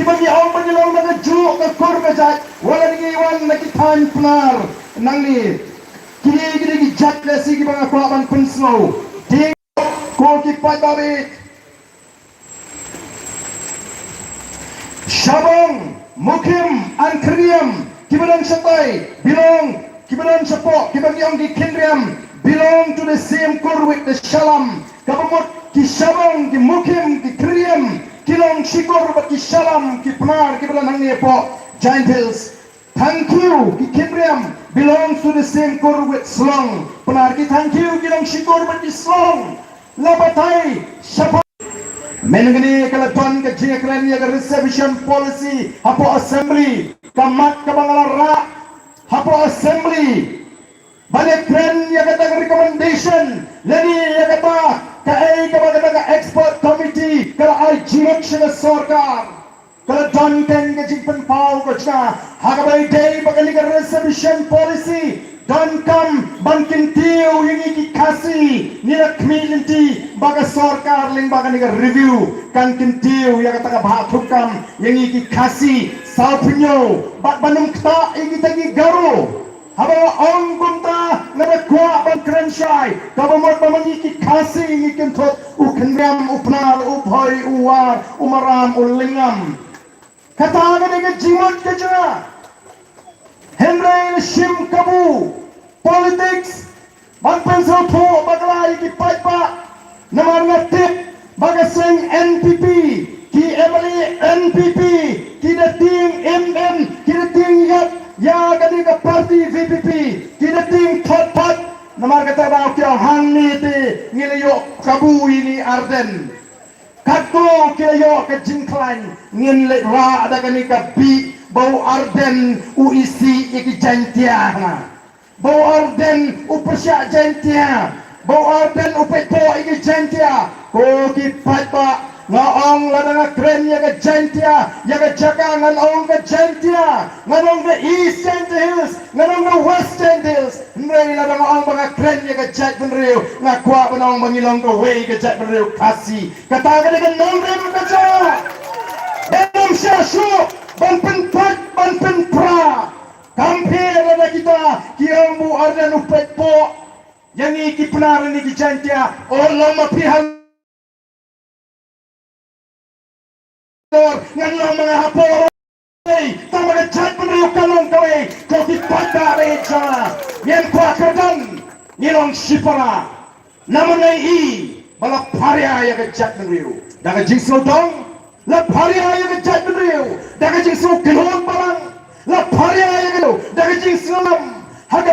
bagi awak penyelang mengejuk ke kurgajat wala ngiwan lagi tan penar nang ni kini jat lesi ki bang aku aban pensnow di ko ki padabi Shabong Mukim Ankriyam Kibadan Shatai belong Kibadan Shapo Kibagyong Ki Kindriam belong to the same core with the Shalam Kabamot Ki Shabong Ki Mukim Ki Kriyam Kilong Shikor Bat Ki Shalam Ki Pnar Kibadan Hangni Po Giant Hills. Thank you Ki Kindriam belongs to the same core with Slong Pnar Ki thank you Kilong Shikor Bat Ki Slong Labatai Shapa Mengenai kelatuan ke jengkran ya ke reservation policy hapo assembly kamat kabangalara hapo assembly balik kren ya kata recommendation lagi ya kata kai kabaga expert committee kalau ai direction sarkar kalau donken ke jingpen pau ko chna hagabai day bagali ke reservation policy don't come bankin tiu yang iki kasih nila community baga sarkar ling baga ni review kan kintiu yang kata bahat hukam yang iki kasih salpunyo bat banum kta iki tagi garu haba ong gunta ngada kwa ban krenshai kabamot mamangiki kasih iki kentot ukendam upnar ubhoi uwar umaram ulingam kata ngada jimot kejana Henry Shim Kabu politics Banpenso po baglay ki paipa namar ngatip bagaseng NPP ki Emily NPP ki dating MM ki dating yap ya gadi ka party VPP ki dating thotpat namar kata ba kyo hangni te ngiliyo Kabu ini Arden kakko kiyo ka jingklan ngin le ra ada kani ka bi bau Arden UIC iki jantia bau Arden upasya jantia bau Arden upeto iki jantia ko ki patpa ngaong ladang kren ya ka jantia ya ka jaka nganong ka jantia nganong the East Hills nganong the West Hills ngai ladang ang mga kren ya ka jat benriu ngakwa banong mangilong ko way ka jat benriu kasi kataga dengan nomrem ka jat Enam syasyu banpen pat banpen pra kampir ada kita kiambu Arden upet po yang iki penaran iki jantia Allah mapihan nganong mga hapor tama na chat penriuk kalong kawe kau dipada reja yang kuat kerdan nilong sipara naman ay i balap parya ya ke chat penriuk daga jingslo dong la parya ya ke chat penriuk